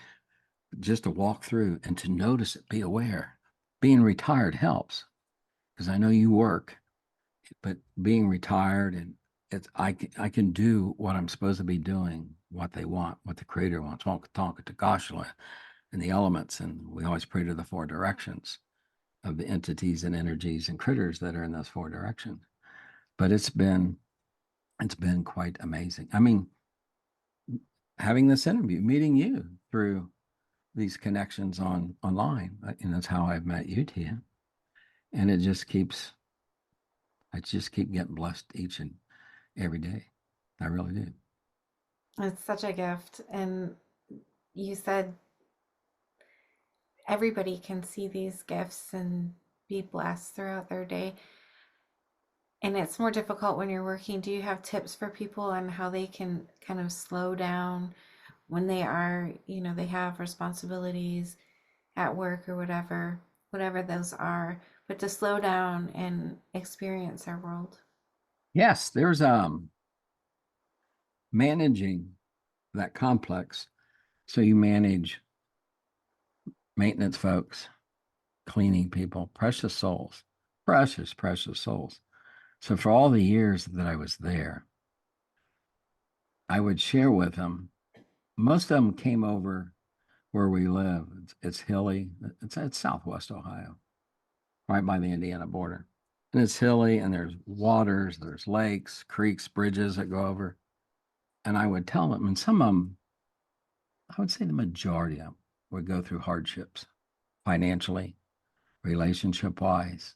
just to walk through and to notice it, be aware. Being retired helps because I know you work, but being retired and I can do what I'm supposed to be doing, what they want, what the creator wants. Talk to Goshla and the elements, and we always pray to the four directions of the entities and energies and critters that are in those four directions. But it's been quite amazing. I mean, having this interview, meeting you through these connections online, and that's how I've met you, Tia. And I just keep getting blessed each and every day. I really do. It's such a gift. And you said everybody can see these gifts and be blessed throughout their day. And it's more difficult when you're working. Do you have tips for people on how they can kind of slow down when they are, they have responsibilities at work or whatever those are, but to slow down and experience our world? Yes, there's managing that complex. So you manage maintenance folks, cleaning people, precious souls. So for all the years that I was there, I would share with them. Most of them came over where we live. It's hilly. It's Southwest Ohio, right by the Indiana border. And it's hilly and there's waters, there's lakes, creeks, bridges that go over. And I would tell them, and some of them, I would say the majority of them would go through hardships financially, relationship wise,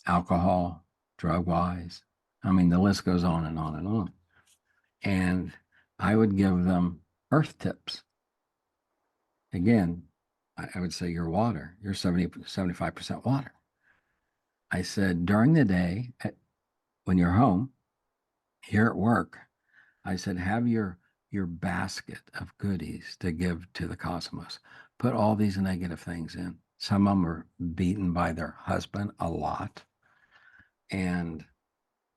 alcohol, drug wise. I mean, the list goes on and on and on. And I would give them earth tips. Again, I would say your water, you're 75% water. I said during the day, when you're home, here at work, I said, have your basket of goodies to give to the cosmos. Put all these negative things in. Some of them are beaten by their husband a lot. And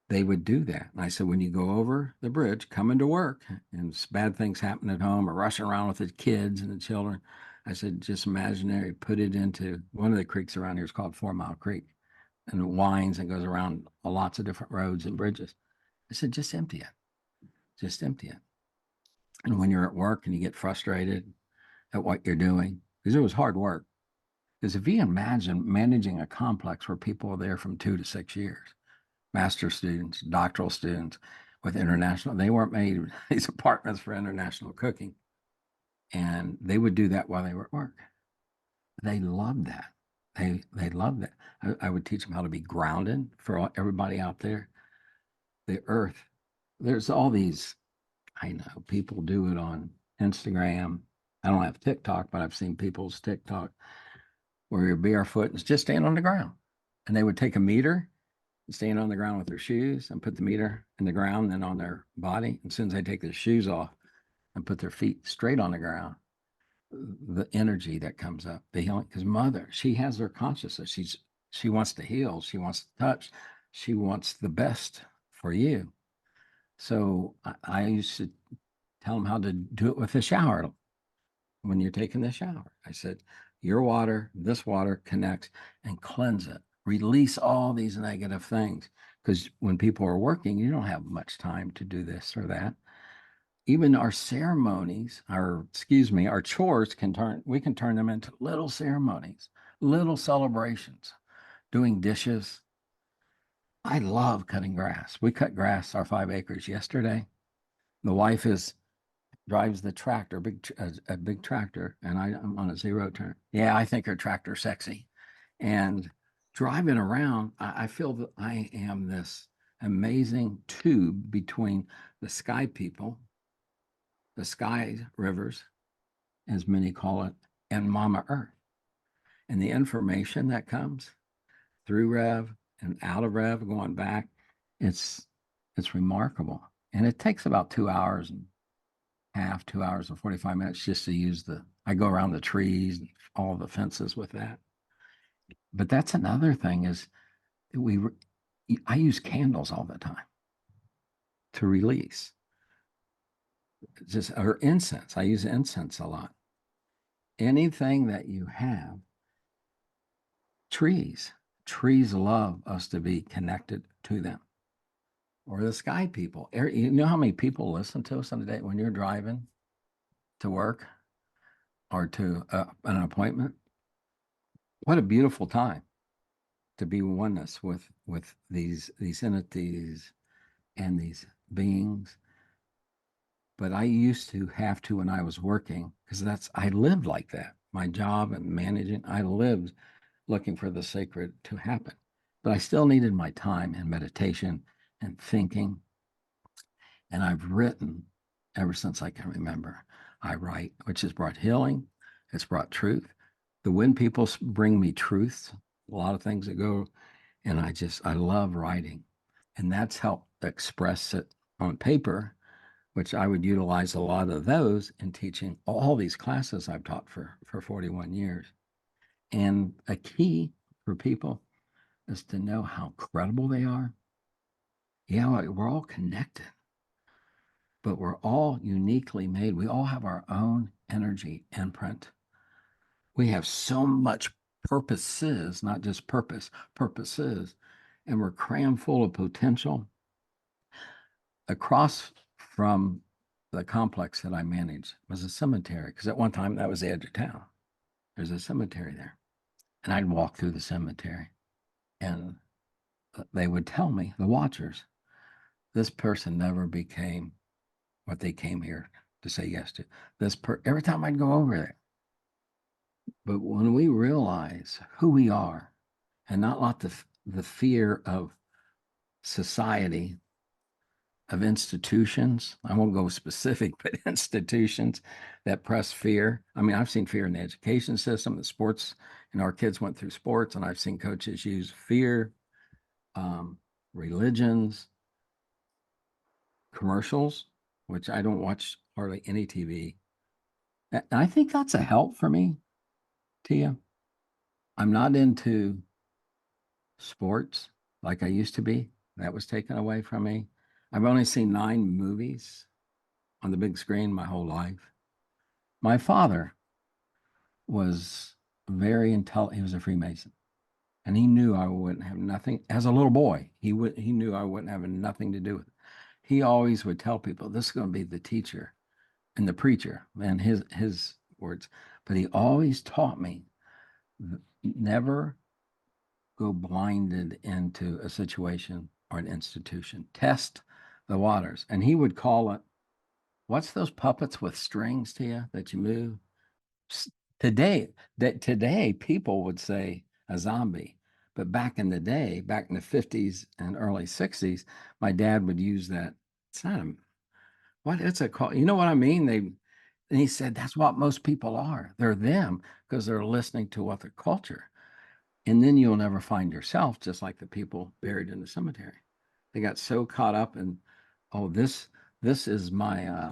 they would do that. And I said, when you go over the bridge, coming to work, and bad things happen at home or rushing around with the kids and the children, I said, just imaginary, put it into one of the creeks around here is called 4 Mile Creek. And it winds and goes around lots of different roads and bridges. I said, just empty it. Just empty it. And when you're at work and you get frustrated at what you're doing, because it was hard work. Because if you imagine managing a complex where people are there from 2 to 6 years, master students, doctoral students with international, they weren't made these apartments for international cooking. And they would do that while they were at work. They loved that. They loved that. I would teach them how to be grounded for everybody out there. The earth, there's all these, I know people do it on Instagram. I don't have TikTok, but I've seen people's TikTok where you're barefoot and just stand on the ground. And they would take a meter and stand on the ground with their shoes and put the meter in the ground, then on their body. And as soon as they take their shoes off and put their feet straight on the ground, the energy that comes up, the healing, because mother, she has her consciousness. She wants to heal, she wants to touch, she wants the best for you. So I used to tell them how to do it with a shower. When you're taking the shower, I said, your water, this water connects and cleanse it. Release all these negative things. Because when people are working, you don't have much time to do this or that. Even our ceremonies, our chores we can turn them into little ceremonies, little celebrations, doing dishes. I love cutting grass. We cut grass, our 5 acres yesterday. The wife drives the tractor, a big tractor, and I'm on a zero turn. Yeah, I think her tractor's sexy. And driving around, I feel that I am this amazing tube between the sky people, the sky rivers, as many call it, and Mama Earth. And the information that comes through Rev and out of Rev, going back, it's it's remarkable. And it takes about 2 hours and half, 2 hours and 45 minutes just to use I go around the trees and all the fences with that. But that's another thing is I use candles all the time to release. Just or incense. I use incense a lot. Anything that you have, trees. Trees love us to be connected to them. Or the sky people. You know how many people listen to us on the day when you're driving to work or to an appointment? What a beautiful time to be oneness with these entities and these beings. But I used to have to when I was working, because I lived like that. My job and managing, I lived looking for the sacred to happen. But I still needed my time and meditation and thinking. And I've written ever since I can remember. I write, which has brought healing, it's brought truth. The when people bring me truth, a lot of things that go, and I love writing. And that's helped express it on paper, which I would utilize a lot of those in teaching all these classes I've taught for 41 years. And a key for people is to know how credible they are. Yeah, we're all connected, but we're all uniquely made. We all have our own energy imprint. We have so much purposes, not just purposes, and we're crammed full of potential. Across from the complex that I managed was a cemetery, because at one time that was the edge of town. There's a cemetery there. And I'd walk through the cemetery and they would tell me, the watchers, this person never became what they came here to say yes to. Every time I'd go over there. But when we realize who we are and not let the fear of society, of institutions, I won't go specific, but institutions that press fear. I mean, I've seen fear in the education system, the sports, our kids went through sports, and I've seen coaches use fear, religions, commercials, which I don't watch hardly any TV. And I think that's a help for me, Tia. I'm not into sports like I used to be. That was taken away from me. I've only seen 9 movies on the big screen my whole life. My father was very intelligent. He was a Freemason, and he knew I wouldn't have nothing. As a little boy, he knew I wouldn't have nothing to do with it. He always would tell people, "This is going to be the teacher and the preacher and his words, but he always taught me never go blinded into a situation or an institution. Test the waters. And he would call it, what's those puppets with strings to you that you move? Today people would say a zombie. But back in the day, back in the 50s and early 60s, my dad would use that. It's not a what it's a call. You know what I mean? And he said that's what most people are. They're them because they're listening to what their culture. And then you'll never find yourself, just like the people buried in the cemetery. They got so caught up in, oh, this is my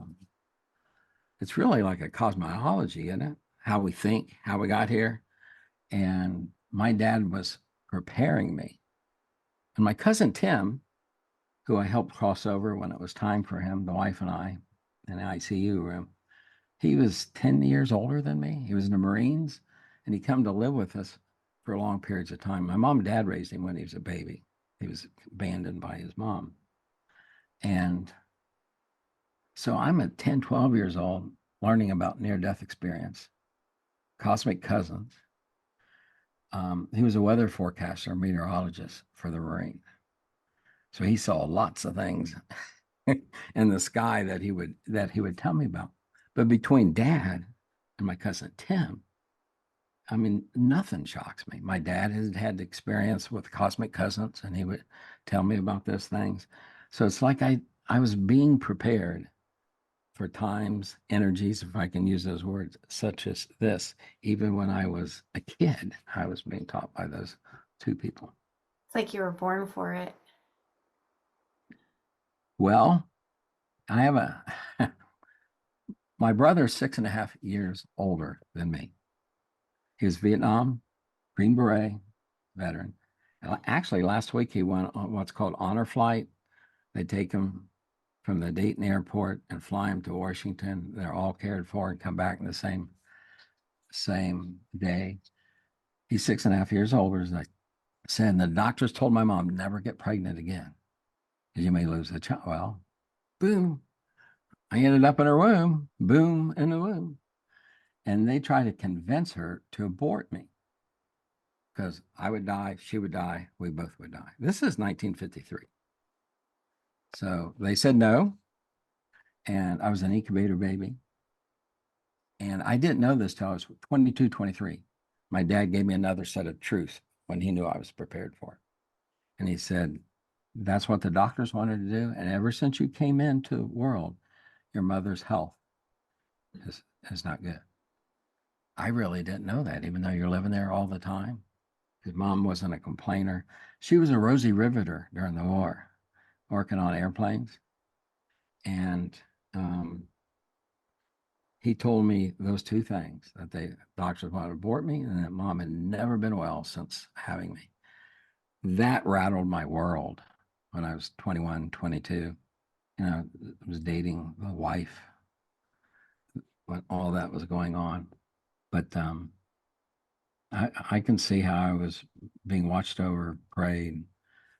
it's really like a cosmology, isn't it? How we think, how we got here. And my dad was preparing me. And my cousin Tim, who I helped cross over when it was time for him, the wife and I, in the ICU room, he was 10 years older than me. He was in the Marines, and he come to live with us for long periods of time. My mom and dad raised him when he was a baby. He was abandoned by his mom. And so I'm at 10, 12 years old, learning about near-death experience, cosmic cousins. He was a weather forecaster, meteorologist for the Marine. So he saw lots of things in the sky that he would tell me about. But between dad and my cousin Tim, I mean, nothing shocks me. My dad has had experience with cosmic cousins, and he would tell me about those things. So it's like I was being prepared for times, energies, if I can use those words, such as this. Even when I was a kid, I was being taught by those two people. It's like you were born for it. Well, I have my brother's 6.5 years older than me. He was Vietnam, Green Beret veteran. Actually, last week he went on what's called honor flight. They take him from the Dayton airport and fly him to Washington. They're all cared for and come back in the same day. He's 6.5 years older, as I said. And the doctors told my mom, never get pregnant again, because you may lose the child. Well, boom. I ended up in her womb, boom, in the womb. And they tried to convince her to abort me because I would die, she would die, we both would die. This is 1953. So they said no. And I was an incubator baby. And I didn't know this till I was 22, 23. My dad gave me another set of truths when he knew I was prepared for it. And he said, that's what the doctors wanted to do. And ever since you came into the world, your mother's health is not good. I really didn't know that, even though you're living there all the time. His mom wasn't a complainer. She was a Rosie Riveter during the war, working on airplanes. And he told me those two things, that the doctors wanted to abort me and that mom had never been well since having me. That rattled my world when I was 21, 22. You know, I was dating the wife when all that was going on. But I can see how I was being watched over, prayed.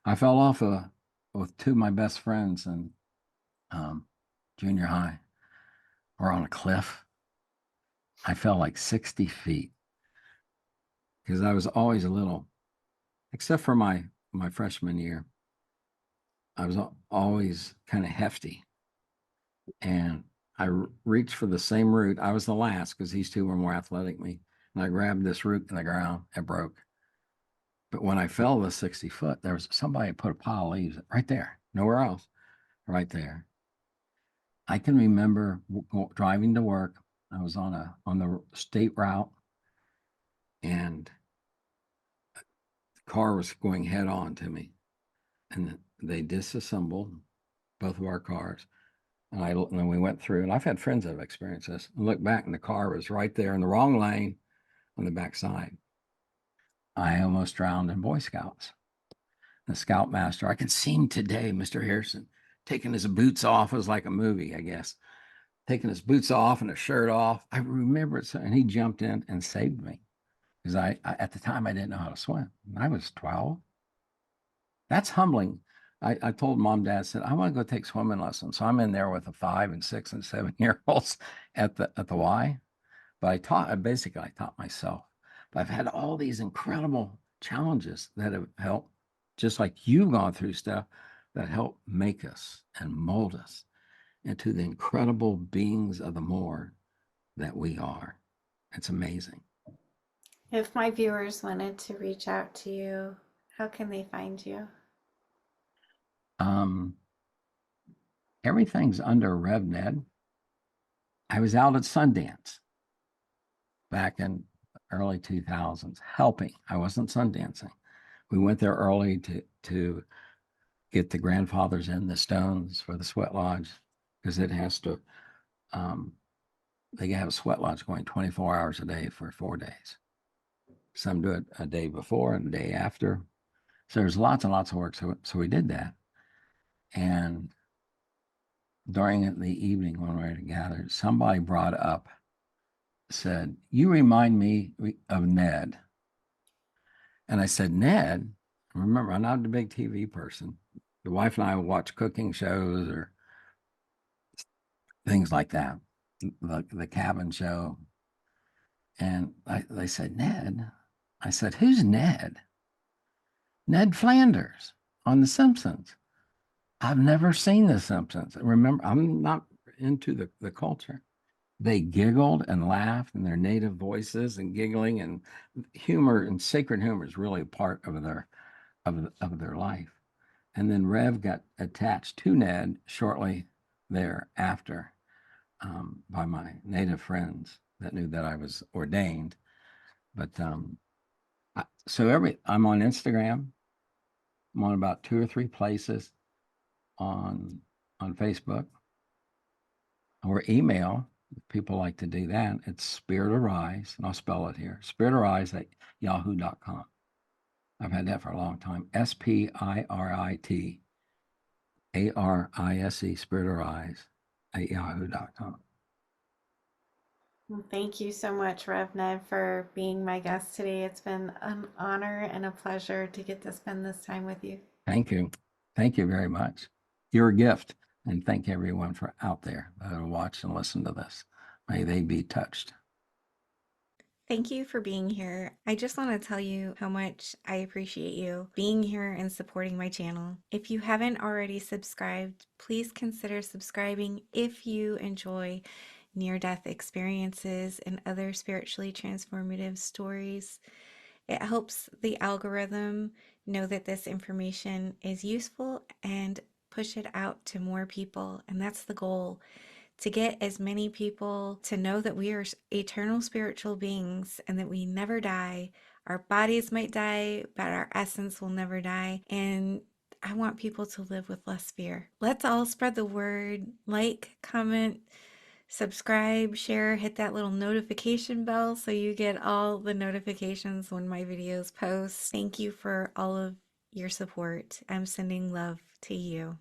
I fell off with two of my best friends in junior high. We're on a cliff. I fell like 60 feet because I was always a little, except for my freshman year, I was always kind of hefty. And I reached for the same root. I was the last because these two were more athletic than me. And I grabbed this root in the ground. It broke. But when I fell the 60 foot, there was somebody put a pile of leaves right there, nowhere else, right there. I can remember driving to work. I was on the state route, and the car was going head on to me, and they disassembled both of our cars. And then we went through, and I've had friends that have experienced this. And look back, and the car was right there in the wrong lane on the back side. I almost drowned in Boy Scouts. The scoutmaster, I can see him today, Mr. Harrison, taking his boots off. It was like a movie, I guess. Taking his boots off and his shirt off. I remember it. And he jumped in and saved me because I at the time I didn't know how to swim. I was 12. That's humbling I told mom, dad, I said, I want to go take swimming lessons. So I'm in there with the 5 and 6 and 7 year olds at the Y. But I taught myself. But I've had all these incredible challenges that have helped, just like you've gone through stuff that help make us and mold us into the incredible beings of the more that we are. It's amazing. If my viewers wanted to reach out to you, how can they find you? Um, Everything's under Rev Ned. I was out at Sundance back in early 2000s helping. I wasn't Sundancing. We went there early to get the grandfathers in the stones for the sweat lodge because it has to they have a sweat lodge going 24 hours a day for 4 days. Some do it a day before and a day after. So there's lots and lots of work. So we did that. And during the evening when we were together, somebody brought up, said, "You remind me of Ned." And I said, "Ned?" Remember, I'm not a big TV person. The wife and I would watch cooking shows or things like that, the cabin show. And they said, "Ned." I said, "Who's Ned?" "Ned Flanders on The Simpsons." I've never seen The Simpsons. Remember, I'm not into the culture. They giggled and laughed in their native voices and giggling and humor and sacred humor is really a part of their life. And then Rev got attached to Ned shortly thereafter by my native friends that knew that I was ordained. But I'm on Instagram. I'm on about 2 or 3 places on Facebook or email. If people like to do that, it's Spirit Arise, and I'll spell it here. Spirit Arise at yahoo.com. I've had that for a long time. SPIRITARISE, Spirit Arise at yahoo.com. Well, thank you so much, Rev Ned, for being my guest today. It's been an honor and a pleasure to get to spend this time with you. Thank you. Thank you very much. You're a gift. And thank everyone for out there that'll watch and listen to this. May they be touched. Thank you for being here. I just want to tell you how much I appreciate you being here and supporting my channel. If you haven't already subscribed, please consider subscribing if you enjoy near-death experiences and other spiritually transformative stories. It helps the algorithm know that this information is useful and push it out to more people, and that's the goal, to get as many people to know that we are eternal spiritual beings and that we never die. Our bodies might die, but our essence will never die. And I want people to live with less fear. Let's all spread the word. Like, comment, subscribe, share, hit that little notification bell so you get all the notifications when my videos post. Thank you for all of your support. I'm sending love to you.